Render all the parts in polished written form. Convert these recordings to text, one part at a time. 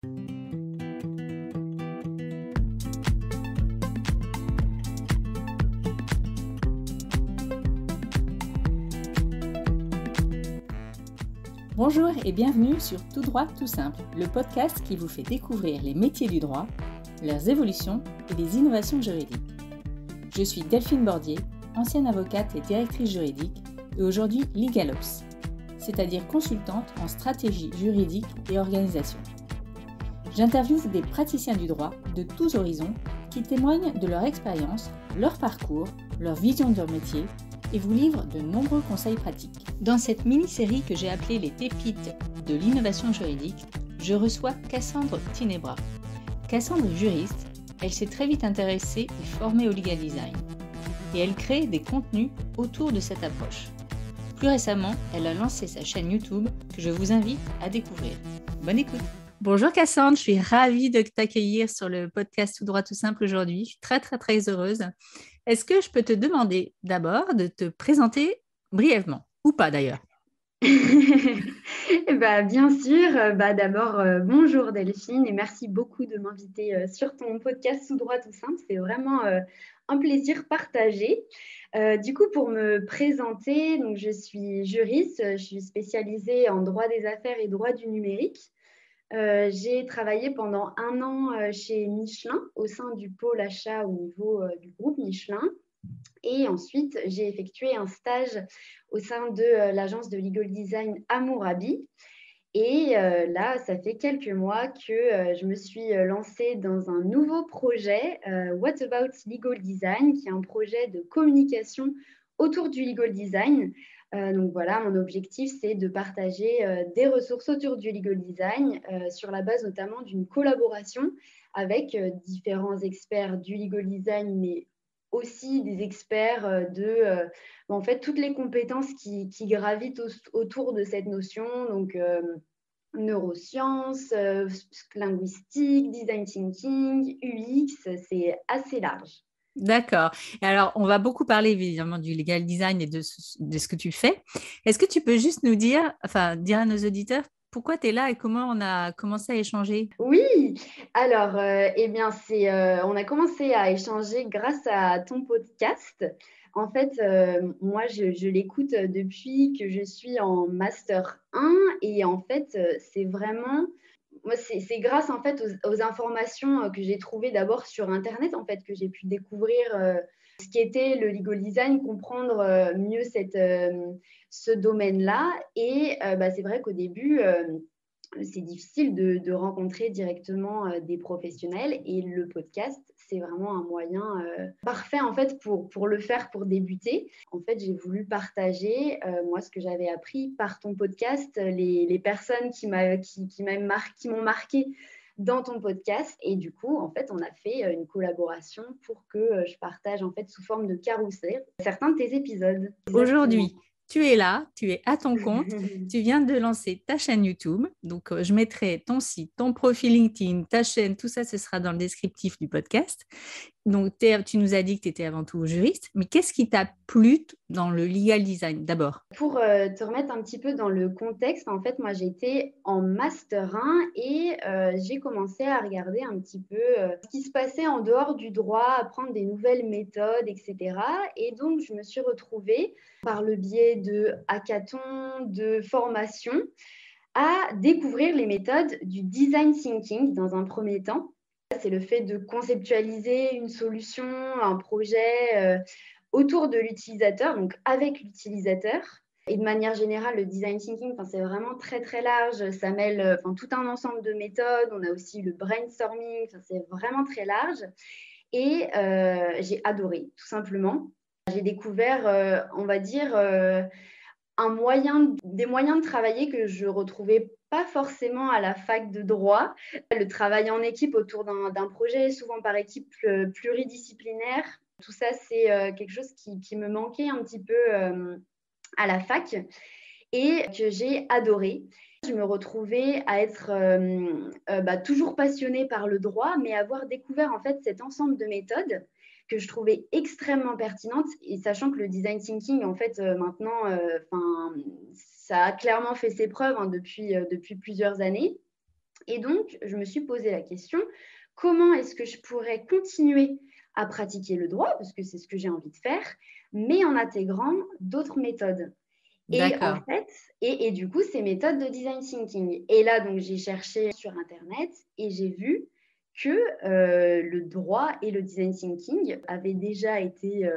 Bonjour et bienvenue sur Tout droit, tout simple, le podcast qui vous fait découvrir les métiers du droit, leurs évolutions et les innovations juridiques. Je suis Delphine Bordier, ancienne avocate et directrice juridique et aujourd'hui LegalOps, c'est-à-dire consultante en stratégie juridique et organisation. J'interviewe des praticiens du droit de tous horizons qui témoignent de leur expérience, leur parcours, leur vision de leur métier et vous livre de nombreux conseils pratiques. Dans cette mini-série que j'ai appelée les pépites de l'innovation juridique, je reçois Cassandre Tinebra. Cassandre est juriste, elle s'est très vite intéressée et formée au legal design. Et elle crée des contenus autour de cette approche. Plus récemment, elle a lancé sa chaîne YouTube que je vous invite à découvrir. Bonne écoute. Bonjour Cassandre, je suis ravie de t'accueillir sur le podcast Tout droit tout simple aujourd'hui. Je suis très heureuse. Est-ce que je peux te demander d'abord de te présenter brièvement, ou pas d'ailleurs? Bien sûr. D'abord, bonjour Delphine et merci beaucoup de m'inviter sur ton podcast Tout droit tout simple. C'est vraiment un plaisir partagé. Du coup, pour me présenter, donc, je suis juriste, je suis spécialisée en droit des affaires et droit du numérique. J'ai travaillé pendant 1 an chez Michelin au sein du pôle achat au niveau du groupe Michelin. Et ensuite, j'ai effectué un stage au sein de l'agence de legal design Hammurabi. Et là, ça fait quelques mois que je me suis lancée dans un nouveau projet, What About Legal Design, qui est un projet de communication autour du legal design. Donc voilà, mon objectif, c'est de partager des ressources autour du legal design sur la base notamment d'une collaboration avec différents experts du legal design, mais aussi des experts en fait, toutes les compétences qui gravitent autour de cette notion, donc neurosciences, linguistique, design thinking, UX, c'est assez large. D'accord. Et alors, on va beaucoup parler évidemment du legal design et de ce que tu fais. Est-ce que tu peux juste nous dire à nos auditeurs pourquoi tu es là et comment on a commencé à échanger? Oui, alors, on a commencé à échanger grâce à ton podcast. En fait, moi, je l'écoute depuis que je suis en Master 1 et en fait, c'est vraiment... Moi, c'est grâce en fait aux informations que j'ai trouvées d'abord sur Internet, en fait, que j'ai pu découvrir ce qu'était le legal design, comprendre mieux ce domaine-là. Et c'est vrai qu'au début, c'est difficile de rencontrer directement des professionnels et le podcast, c'est vraiment un moyen parfait en fait pour le faire, pour débuter. En fait, j'ai voulu partager moi ce que j'avais appris par ton podcast, les personnes qui m'ont marqué dans ton podcast et du coup, en fait, on a fait une collaboration pour que je partage en fait sous forme de carrousel certains de tes épisodes. Aujourd'hui, tu es là, tu es à ton compte, tu viens de lancer ta chaîne YouTube. Donc, je mettrai ton site, ton profil LinkedIn, ta chaîne, tout ça, ce sera dans le descriptif du podcast. Donc, tu nous as dit que tu étais avant tout juriste, mais qu'est-ce qui t'a plu dans le legal design d'abord? Pour te remettre un petit peu dans le contexte, en fait, moi, j'étais en Master 1 et j'ai commencé à regarder un petit peu ce qui se passait en dehors du droit, apprendre des nouvelles méthodes, etc. Et donc, je me suis retrouvée par le biais de hackathons, de formations, à découvrir les méthodes du design thinking dans un premier temps. C'est le fait de conceptualiser une solution, un projet autour de l'utilisateur, donc avec l'utilisateur. Et de manière générale, le design thinking, c'est vraiment très large. Ça mêle tout un ensemble de méthodes. On a aussi le brainstorming. C'est vraiment très large. Et j'ai adoré, tout simplement. J'ai découvert, on va dire, des moyens de travailler que je retrouvais pas forcément à la fac de droit. Le travail en équipe autour d'un projet, souvent par équipe pluridisciplinaire, tout ça, c'est quelque chose qui me manquait un petit peu à la fac et que j'ai adoré. Je me retrouvais à être toujours passionnée par le droit, mais avoir découvert en fait cet ensemble de méthodes que je trouvais extrêmement pertinentes, et sachant que le design thinking, en fait, maintenant, ça a clairement fait ses preuves depuis plusieurs années. Et donc, je me suis posé la question, comment est-ce que je pourrais continuer à pratiquer le droit, parce que c'est ce que j'ai envie de faire, mais en intégrant d'autres méthodes. Et en D'accord. fait, et du coup, ces méthodes de design thinking. Et là, donc, j'ai cherché sur Internet et j'ai vu que le droit et le design thinking avaient déjà été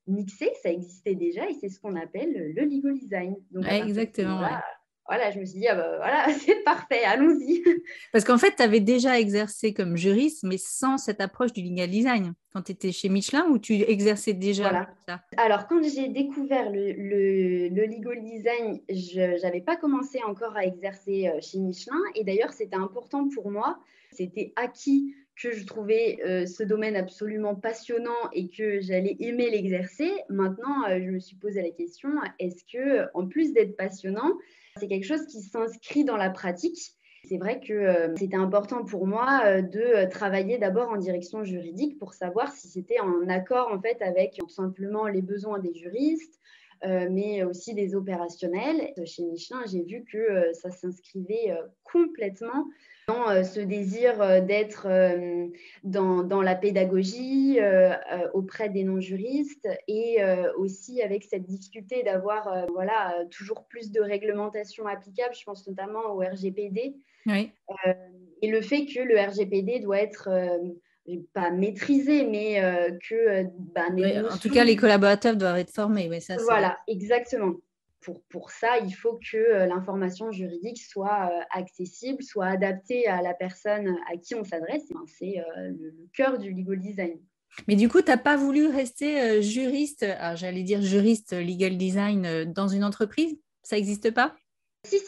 mixés, ça existait déjà, et c'est ce qu'on appelle le legal design. Donc, à Ouais, partir de ce exactement, moment-là, ouais. voilà, je me suis dit, ah bah, voilà, c'est parfait, allons-y. Parce qu'en fait, tu avais déjà exercé comme juriste, mais sans cette approche du legal design. Quand tu étais chez Michelin, ou tu exerçais déjà Voilà. comme ça? Alors, quand j'ai découvert le legal design, je n'avais pas commencé encore à exercer chez Michelin. Et d'ailleurs, c'était important pour moi. C'était acquis que je trouvais ce domaine absolument passionnant et que j'allais aimer l'exercer. Maintenant, je me suis posé la question, est-ce que, en plus d'être passionnant, c'est quelque chose qui s'inscrit dans la pratique? C'est vrai que c'était important pour moi de travailler d'abord en direction juridique pour savoir si c'était en accord en fait avec tout simplement les besoins des juristes, mais aussi des opérationnels. Chez Michelin, j'ai vu que ça s'inscrivait complètement dans ce désir d'être dans la pédagogie auprès des non-juristes et aussi avec cette difficulté d'avoir toujours plus de réglementations applicables. Je pense notamment au RGPD. Oui. Et le fait que le RGPD doit être pas maîtrisé, mais que les Ouais, en tout notions cas, les collaborateurs doivent être formés. Oui, ça, c'est. voilà, exactement. Pour ça, il faut que l'information juridique soit accessible, soit adaptée à la personne à qui on s'adresse. C'est le cœur du legal design. Mais du coup, tu n'as pas voulu rester juriste, alors, j'allais dire juriste legal design dans une entreprise? Ça n'existe pas? Si,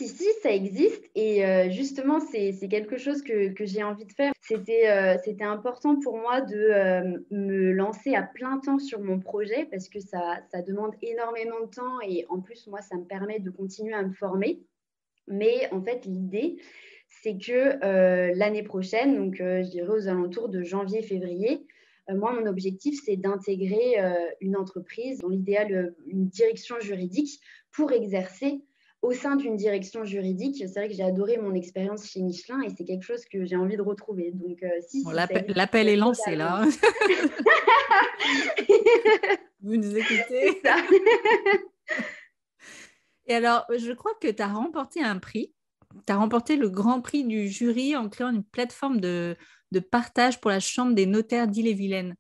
ça existe. Et justement, c'est quelque chose que j'ai envie de faire. C'était important pour moi de me lancer à plein temps sur mon projet parce que ça demande énormément de temps et en plus, moi, ça me permet de continuer à me former. Mais en fait, l'idée, c'est que l'année prochaine, donc je dirais aux alentours de janvier-février, moi, mon objectif, c'est d'intégrer une entreprise, dans l'idéal, une direction juridique pour exercer au sein d'une direction juridique. C'est vrai que j'ai adoré mon expérience chez Michelin et c'est quelque chose que j'ai envie de retrouver. Donc, Bon, ça existe l'appel est lancé totalement. là. Vous nous écoutez? C'est ça. Et alors, je crois que tu as remporté un prix. Tu as remporté le grand prix du jury en créant une plateforme de partage pour la Chambre des notaires d'Ille-et-Vilaine.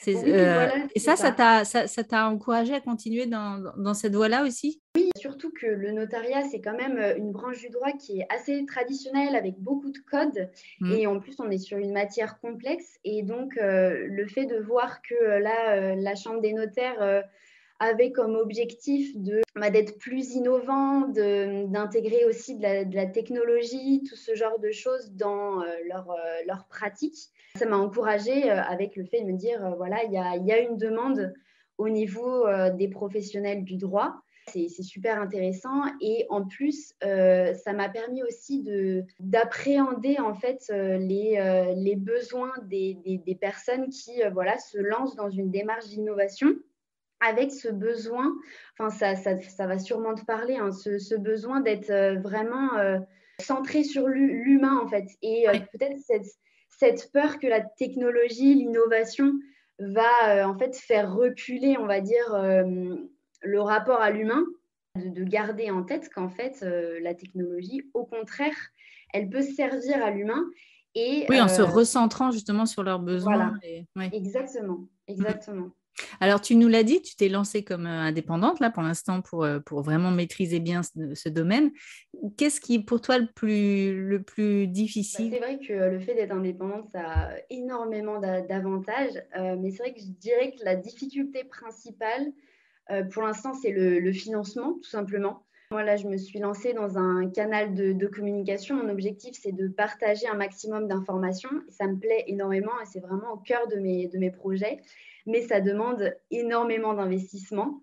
Oui, voilà, Et c'est ça. ça t'a encouragé à continuer dans cette voie-là aussi? Surtout que le notariat, c'est quand même une branche du droit qui est assez traditionnelle avec beaucoup de codes. Mm. Et en plus, on est sur une matière complexe. Et donc, le fait de voir que la Chambre des notaires avait comme objectif d'être plus innovant, d'intégrer aussi de la technologie, tout ce genre de choses dans leur pratique, ça m'a encouragée avec le fait de me dire, voilà, il y a une demande au niveau des professionnels du droit. C'est super intéressant et en plus, ça m'a permis aussi d'appréhender en fait les besoins des personnes qui se lancent dans une démarche d'innovation avec ce besoin, enfin ça va sûrement te parler, hein, ce besoin d'être vraiment centré sur l'humain en fait et Oui. peut-être cette peur que la technologie, l'innovation va en fait faire reculer, on va dire, le rapport à l'humain, de garder en tête qu'en fait, la technologie, au contraire, elle peut servir à l'humain. Et Oui, en se recentrant justement sur leurs besoins. voilà, Ouais. exactement, Mm. exactement. Alors, tu nous l'as dit, tu t'es lancée comme indépendante là pour l'instant pour vraiment maîtriser bien ce domaine. Qu'est-ce qui est pour toi le plus difficile? C'est vrai que le fait d'être indépendante, ça a énormément d'avantages, mais c'est vrai que je dirais que la difficulté principale, pour l'instant, c'est le financement, tout simplement. Moi, là, je me suis lancée dans un canal de communication. Mon objectif, c'est de partager un maximum d'informations. Ça me plaît énormément et c'est vraiment au cœur de mes projets. Mais ça demande énormément d'investissement.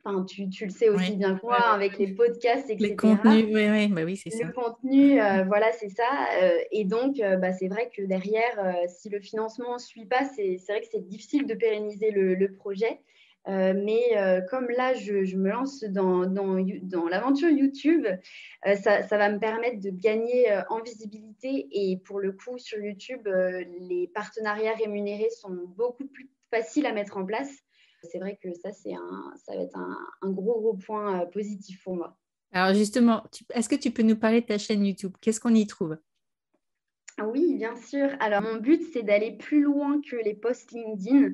Enfin, tu le sais aussi Oui. bien que moi, Ouais, ouais. avec les podcasts, Les etc. contenus, oui, oui, bah oui, c'est ça. Le contenu, voilà, c'est ça. Et donc, c'est vrai que derrière, si le financement ne suit pas, c'est vrai que c'est difficile de pérenniser le projet. Mais comme là, je me lance dans l'aventure YouTube, ça va me permettre de gagner en visibilité. Et pour le coup, sur YouTube, les partenariats rémunérés sont beaucoup plus faciles à mettre en place. C'est vrai que ça va être un gros point positif pour moi. Alors justement, est-ce que tu peux nous parler de ta chaîne YouTube? Qu'est-ce qu'on y trouve? Oui, bien sûr. Alors, mon but, c'est d'aller plus loin que les posts LinkedIn,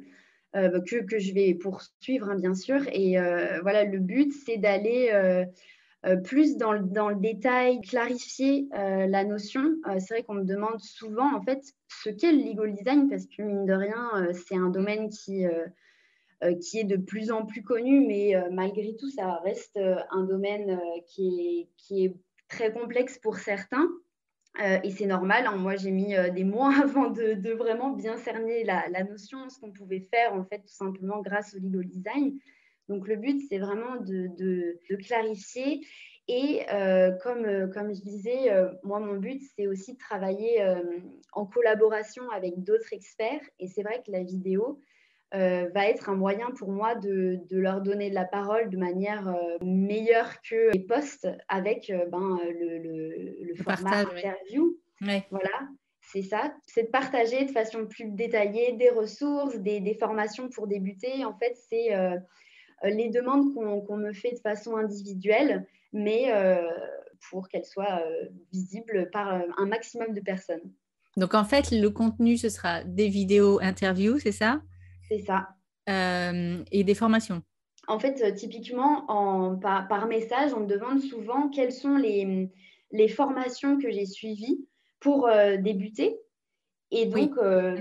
que je vais poursuivre, hein, bien sûr. Et voilà, le but, c'est d'aller plus dans le détail, clarifier la notion. C'est vrai qu'on me demande souvent, en fait, ce qu'est le legal design, parce que, mine de rien, c'est un domaine qui est de plus en plus connu, mais malgré tout, ça reste un domaine qui est très complexe pour certains. Et c'est normal, hein. Moi, j'ai mis des mois avant de vraiment bien cerner la notion, ce qu'on pouvait faire, en fait, tout simplement grâce au legal design. Donc, le but, c'est vraiment de clarifier. Et comme je disais, moi, mon but, c'est aussi de travailler en collaboration avec d'autres experts. Et c'est vrai que la vidéo va être un moyen pour moi de leur donner de la parole de manière meilleure que les posts avec le format Partage, interview. oui. Ouais. Voilà, c'est ça. C'est de partager de façon plus détaillée des ressources, des formations pour débuter. En fait, c'est les demandes qu'on me fait de façon individuelle, mais pour qu'elles soient visibles par un maximum de personnes. Donc en fait, le contenu, ce sera des vidéos interviews, c'est ça? C'est ça. Et des formations. En fait, typiquement, par message, on me demande souvent quelles sont les formations que j'ai suivies pour débuter. Et Oui. donc,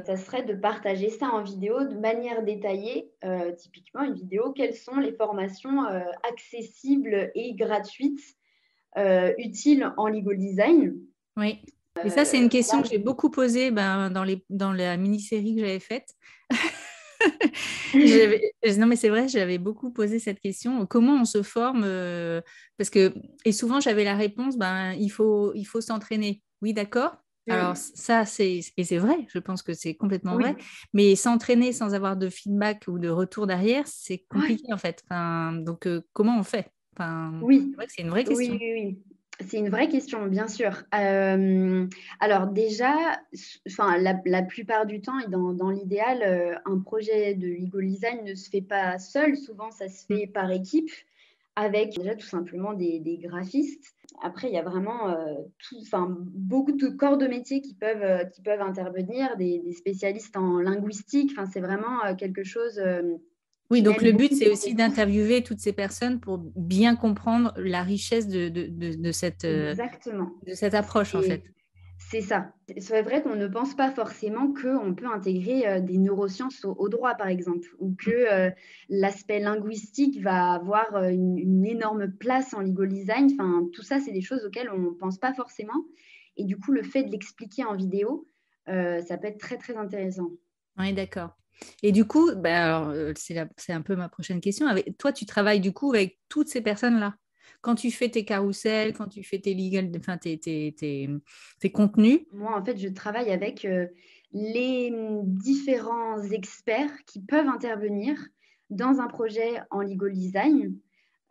ça serait de partager ça en vidéo de manière détaillée. Typiquement, une vidéo, quelles sont les formations accessibles et gratuites, utiles en legal design. Oui. Et ça, c'est une question Là, que j'ai beaucoup posée dans la mini-série que j'avais faite. Non, mais c'est vrai, j'avais beaucoup posé cette question. Comment on se forme parce que, et souvent, j'avais la réponse, il faut s'entraîner. Oui, d'accord. Alors, ça, et c'est vrai, je pense que c'est complètement oui, vrai. Mais s'entraîner sans avoir de feedback ou de retour derrière, c'est ouais, compliqué, en fait. Enfin, donc, comment on fait? Enfin, c'est oui, vrai que c'est une vraie oui, question. oui, oui. C'est une vraie question, bien sûr. Alors déjà, enfin, la plupart du temps et dans l'idéal, un projet de legal design ne se fait pas seul. Souvent, ça se Mm. fait par équipe avec déjà tout simplement des graphistes. Après, il y a vraiment beaucoup de corps de métier qui peuvent intervenir, des spécialistes en linguistique. Enfin, c'est vraiment quelque chose Oui, qui donc mêle le but, beaucoup de c'est aussi compétences. d'interviewer toutes ces personnes pour bien comprendre la richesse Exactement. de cette approche, en fait. C'est c'est ça. C'est vrai qu'on ne pense pas forcément qu'on peut intégrer des neurosciences au droit, par exemple, ou que Mm. l'aspect linguistique va avoir une énorme place en legal design. Enfin, tout ça, c'est des choses auxquelles on ne pense pas forcément. Et du coup, le fait de l'expliquer en vidéo, ça peut être très, très intéressant. Oui, d'accord. Et du coup, c'est un peu ma prochaine question. Toi, tu travailles du coup avec toutes ces personnes-là. Quand tu fais tes carousels, quand tu fais tes legal, enfin tes contenus, Moi, en fait, je travaille avec les différents experts qui peuvent intervenir dans un projet en legal design.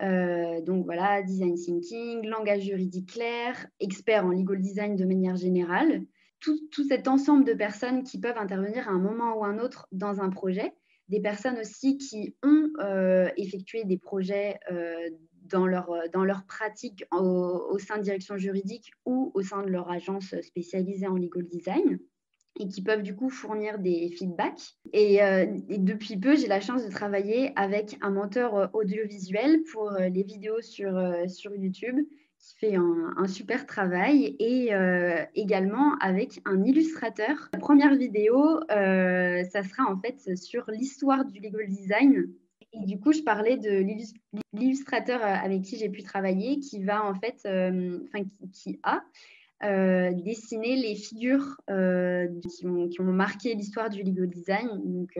Donc voilà, design thinking, langage juridique clair, expert en legal design de manière générale. Tout cet ensemble de personnes qui peuvent intervenir à un moment ou un autre dans un projet. Des personnes aussi qui ont effectué des projets dans leur pratique au sein de direction juridique ou au sein de leur agence spécialisée en legal design et qui peuvent du coup fournir des feedbacks. Et depuis peu, j'ai la chance de travailler avec un monteur audiovisuel pour les vidéos sur YouTube qui fait un super travail et également avec un illustrateur. La première vidéo, ça sera en fait sur l'histoire du legal design. Et du coup, je parlais de l'illustrateur avec qui j'ai pu travailler qui va en fait, qui a dessiner les figures qui ont marqué l'histoire du legal design. Donc,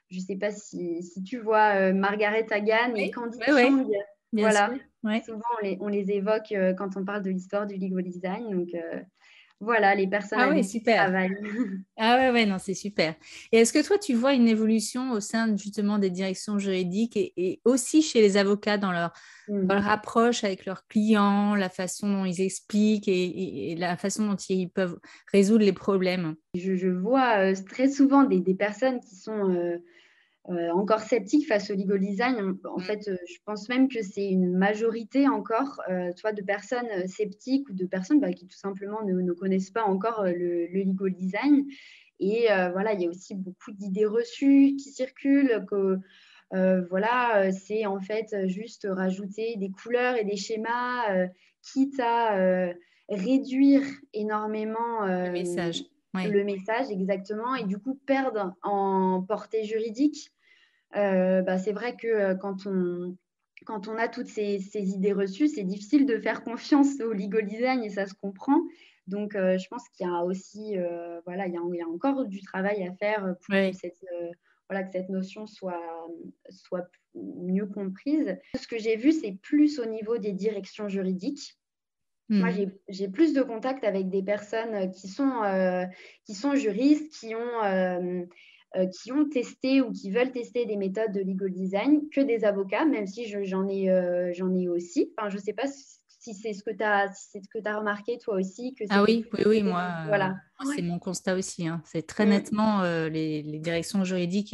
je ne sais pas si tu vois Margaret Hagan et oui, Candy oui, oui, Chang. bien sûr. Voilà, Ouais. souvent on les évoque quand on parle de l'histoire du legal design. Donc, voilà, les personnes Ah ouais, avec qui je super. travaille. Ah ouais, ouais, non, c'est super. Et est-ce que toi, tu vois une évolution au sein justement des directions juridiques et aussi chez les avocats dans Mm. leur approche avec leurs clients, la façon dont ils expliquent et la façon dont ils peuvent résoudre les problèmes? Je vois très souvent des personnes qui sont encore sceptiques face au legal design. En Mm. fait, je pense même que c'est une majorité encore, tu vois, de personnes sceptiques ou de personnes qui tout simplement ne connaissent pas encore le legal design. Et voilà, il y a aussi beaucoup d'idées reçues qui circulent, que voilà, c'est en fait juste rajouter des couleurs et des schémas, quitte à réduire énormément Le message. Oui. le message exactement, et du coup perdre en portée juridique. C'est vrai que quand on a toutes ces idées reçues, c'est difficile de faire confiance au legal design et ça se comprend. Donc, je pense qu'il y a aussi, voilà, il y a encore du travail à faire pour Oui. voilà, que cette notion soit mieux comprise. Ce que j'ai vu, c'est plus au niveau des directions juridiques. Moi, Mm. j'ai plus de contact avec des personnes qui sont juristes, qui ont testé ou qui veulent tester des méthodes de legal design, que des avocats, même si j'en ai aussi. Enfin, je ne sais pas si c'est ce que tu as, si c'est ce que tu as remarqué toi aussi, que Ah c'était oui, plus oui, oui, voilà. moi, c'est mon constat aussi, hein. C'est très Mm, nettement les directions juridiques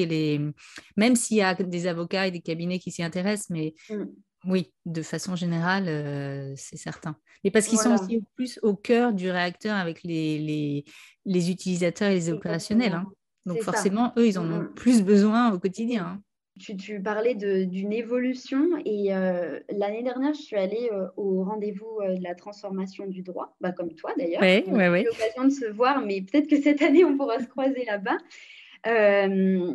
même s'il y a des avocats et des cabinets qui s'y intéressent, mais mm. oui, de façon générale, c'est certain. Mais parce qu'ils sont Voilà, aussi plus au cœur du réacteur avec les utilisateurs et les opérationnels, exactement. hein. Donc C'est ça. forcément, eux, ils Mm, en ont mm. plus besoin au Oui. quotidien, hein. Tu parlais d'une évolution, et l'année dernière, je suis allée au rendez-vous de la transformation du droit, comme toi d'ailleurs. Oui, On n'a oui, pas eu oui. l'occasion de se voir, mais peut-être que cette année, on pourra se croiser là-bas. Euh,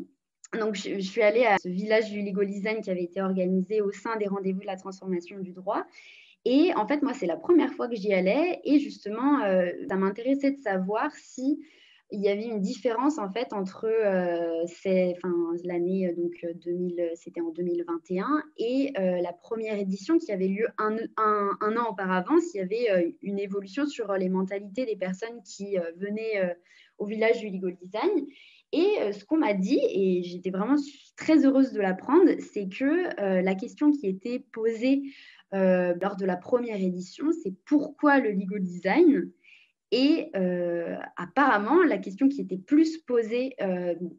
donc, je suis allée à ce village du legal design qui avait été organisé au sein des rendez-vous de la transformation du droit. Et en fait, moi, c'est la première fois que j'y allais. Et justement, ça m'intéressait de savoir si il y avait une différence en fait entre l'année 2000, c'était en 2021, et la première édition qui avait lieu un an auparavant, s'il y avait une évolution sur les mentalités des personnes qui venaient au village du legal design. Et ce qu'on m'a dit, et j'étais vraiment très heureuse de l'apprendre, c'est que la question qui était posée lors de la première édition, c'est pourquoi le legal design. Et apparemment, la question qui était plus posée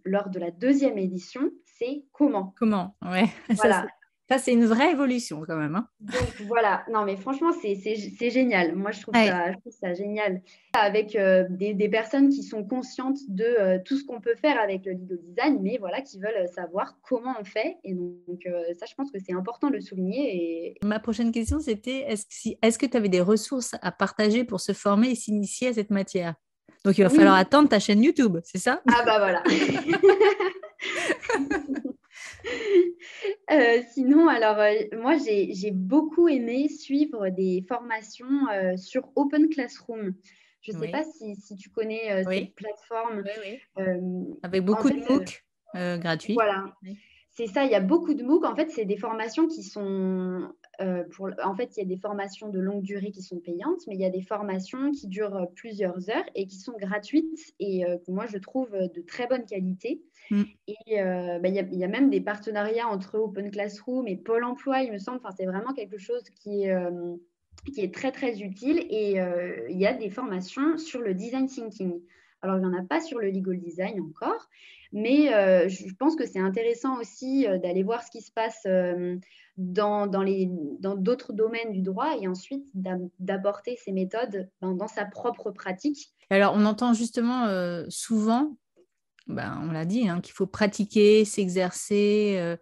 lors de la deuxième édition, c'est comment. Comment? Ouais, Voilà. ça, c'est une vraie évolution quand même, hein. Donc voilà, non mais franchement, c'est génial. Moi, Ouais. je trouve ça génial. Avec des personnes qui sont conscientes de tout ce qu'on peut faire avec le legal design, mais voilà, qui veulent savoir comment on fait. Et donc, ça, je pense que c'est important de le souligner. Et Ma prochaine question, c'était est-ce que tu avais des ressources à partager pour se former et s'initier à cette matière? Donc, il va falloir oui, attendre ta chaîne YouTube, c'est ça? ah bah voilà. Sinon, alors, moi, j'ai beaucoup aimé suivre des formations sur Open Classroom. Je ne sais pas Oui, si tu connais cette oui, plateforme. oui, oui. Euh, Avec En beaucoup de fait, MOOC gratuits. voilà, Oui. c'est ça. Il y a beaucoup de MOOC. En fait, c'est des formations qui sont en fait, il y a des formations de longue durée qui sont payantes, mais il y a des formations qui durent plusieurs heures et qui sont gratuites et que moi, je trouve de très bonne qualité. Mm. Et il y a même des partenariats entre Open Classroom et Pôle emploi, il me semble. Enfin, c'est vraiment quelque chose qui est très, très utile. Et il y a des formations sur le design thinking. Alors, il n'y en a pas sur le legal design encore, mais je pense que c'est intéressant aussi d'aller voir ce qui se passe dans d'autres domaines du droit et ensuite d'apporter ces méthodes dans sa propre pratique. Alors, on entend justement souvent, on l'a dit, hein, qu'il faut pratiquer, s'exercer.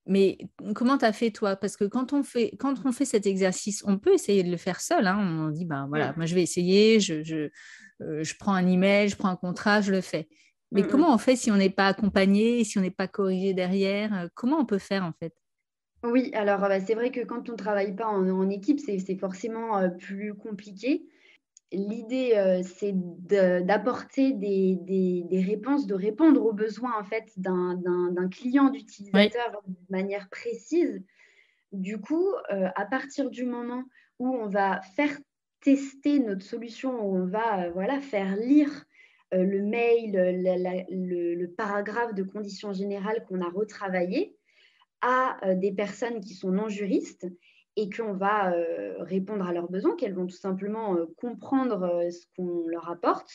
Mais comment tu as fait toi? Parce que quand on fait cet exercice, on peut essayer de le faire seul, hein. On dit, voilà, Mm, moi je vais essayer, je prends un email, je prends un contrat, je le fais. mm, Mais comment mm. on fait si on n'est pas accompagné, si on n'est pas corrigé derrière? Comment on peut faire en fait? Oui, alors c'est vrai que quand on ne travaille pas en équipe, c'est forcément plus compliqué. L'idée, c'est d'apporter des réponses, de répondre aux besoins en fait d'un client, Oui, d'utilisateur de manière précise. Du coup, à partir du moment où on va faire tester notre solution, où on va faire lire le mail, le paragraphe de conditions générales qu'on a retravaillé à des personnes qui sont non juristes et qu'on va répondre à leurs besoins, qu'elles vont tout simplement comprendre ce qu'on leur apporte.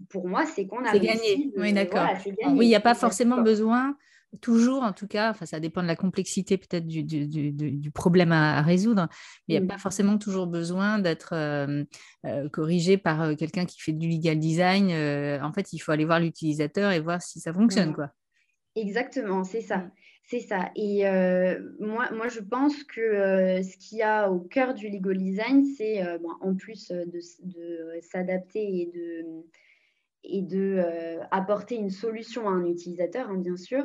Pour moi, c'est qu'on a C'est réussi. gagné, oui, d'accord. Voilà, c'est gagné. Oui, il n'y a pas forcément besoin, toujours en tout cas, enfin, ça dépend de la complexité peut-être du problème à résoudre, mais il n'y a pas forcément toujours besoin d'être corrigé par quelqu'un qui fait du legal design. En fait, il faut aller voir l'utilisateur et voir si ça fonctionne, quoi. Exactement, c'est ça. C'est ça. Et moi, je pense que ce qu'il y a au cœur du legal design, c'est, en plus de s'adapter et de apporter une solution à un utilisateur, hein, bien sûr,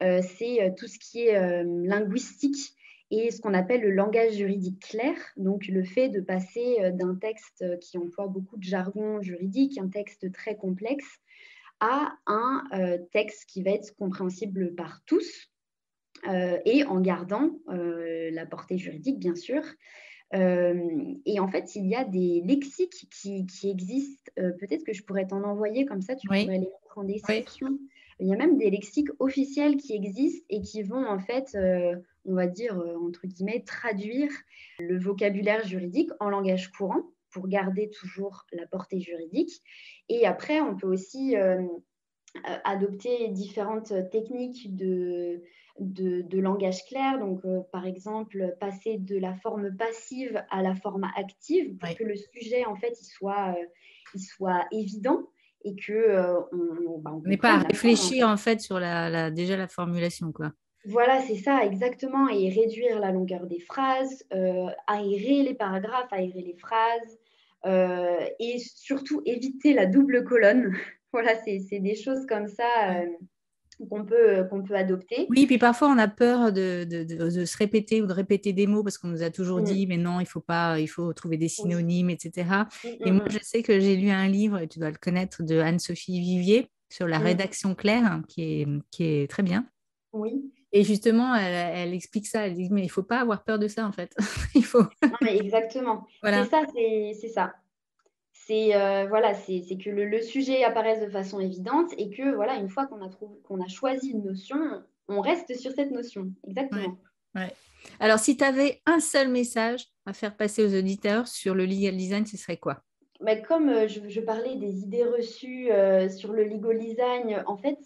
c'est tout ce qui est linguistique et ce qu'on appelle le langage juridique clair. Donc, le fait de passer d'un texte qui emploie beaucoup de jargon juridique, un texte très complexe, à un texte qui va être compréhensible par tous et en gardant la portée juridique, bien sûr. Et en fait, il y a des lexiques qui existent. Peut-être que je pourrais t'en envoyer, comme ça, tu pourrais les mettre en description. Oui. Il y a même des lexiques officiels qui existent et qui vont, en fait, on va dire, entre guillemets, traduire le vocabulaire juridique en langage courant pour garder toujours la portée juridique. Et après, on peut aussi adopter différentes techniques de langage clair. Donc, par exemple, passer de la forme passive à la forme active pour que le sujet, en fait, il soit évident et que on n'est pas à réfléchir, en fait, sur déjà la formulation, quoi. Voilà, c'est ça, exactement. Et réduire la longueur des phrases, aérer les paragraphes, aérer les phrases et surtout éviter la double colonne. Voilà, c'est des choses comme ça qu'on peut adopter. Oui, puis parfois on a peur de se répéter ou de répéter des mots parce qu'on nous a toujours dit mais non, il faut trouver des synonymes, etc. Et moi, je sais que j'ai lu un livre, et tu dois le connaître, de Anne-Sophie Vivier sur la rédaction claire, hein, qui est très bien. Oui. Et justement, elle explique ça. Elle dit mais il ne faut pas avoir peur de ça, en fait. Il faut... Non, mais exactement. Voilà. C'est ça. C'est que le sujet apparaisse de façon évidente et que voilà, une fois qu'on a choisi une notion, on reste sur cette notion. Exactement. Ouais. Alors, si tu avais un seul message à faire passer aux auditeurs sur le legal design, ce serait quoi? Comme je parlais des idées reçues sur le legal design, en fait,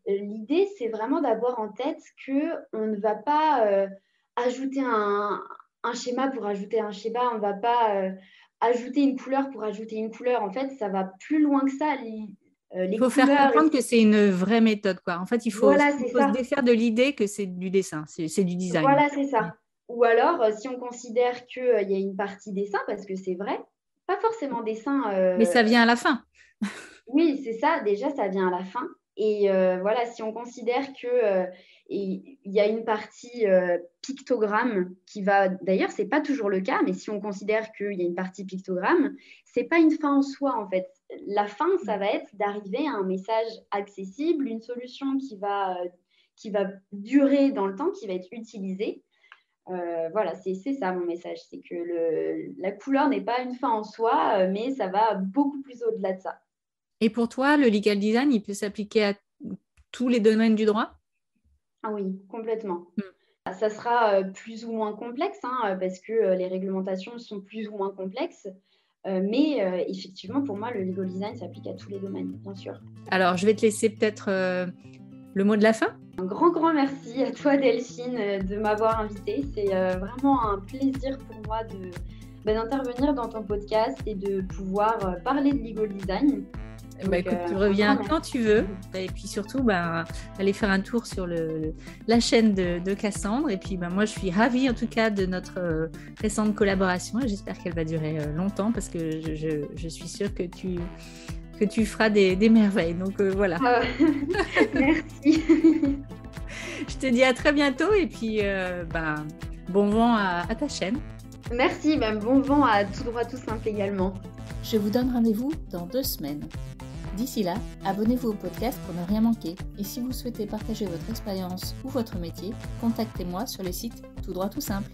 l'idée, c'est vraiment d'avoir en tête qu'on ne va pas ajouter un schéma pour ajouter un schéma, on ne va pas ajouter une couleur pour ajouter une couleur. En fait, ça va plus loin que ça. Il faut faire comprendre que c'est une vraie méthode, quoi. En fait, il faut se défaire de l'idée que c'est du dessin, c'est du design. Voilà, c'est ça. Ou alors, si on considère qu'il y a une partie dessin, parce que c'est vrai, pas forcément dessin. Mais ça vient à la fin. Oui, c'est ça. Déjà, ça vient à la fin. Et voilà, si on considère qu'il y a une partie pictogramme qui va... D'ailleurs, ce n'est pas toujours le cas, mais si on considère qu'il y a une partie pictogramme, ce n'est pas une fin en soi, en fait. La fin, ça va être d'arriver à un message accessible, une solution qui va durer dans le temps, qui va être utilisée. Voilà, c'est ça mon message. C'est que la couleur n'est pas une fin en soi, mais ça va beaucoup plus au-delà de ça. Et pour toi, le legal design, il peut s'appliquer à tous les domaines du droit? Ah oui, complètement. Ça sera plus ou moins complexe, hein, parce que les réglementations sont plus ou moins complexes. Mais effectivement, pour moi, le legal design s'applique à tous les domaines, bien sûr. Alors, je vais te laisser peut-être le mot de la fin. Un grand merci à toi, Delphine, de m'avoir invitée. C'est vraiment un plaisir pour moi d'intervenir dans ton podcast et de pouvoir parler de legal design. Donc, écoute, tu reviens quand tu veux. Et puis surtout, aller faire un tour sur la chaîne de Cassandre. Et puis, moi, je suis ravie en tout cas de notre récente collaboration. Et j'espère qu'elle va durer longtemps parce que je suis sûre que tu feras des merveilles. Donc, voilà. Merci. Je te dis à très bientôt. Et puis, bon vent à ta chaîne. Merci, même bon vent à Tout droit tout simple également. Je vous donne rendez-vous dans 2 semaines. D'ici là, abonnez-vous au podcast pour ne rien manquer. Et si vous souhaitez partager votre expérience ou votre métier, contactez-moi sur le site Tout droit tout simple.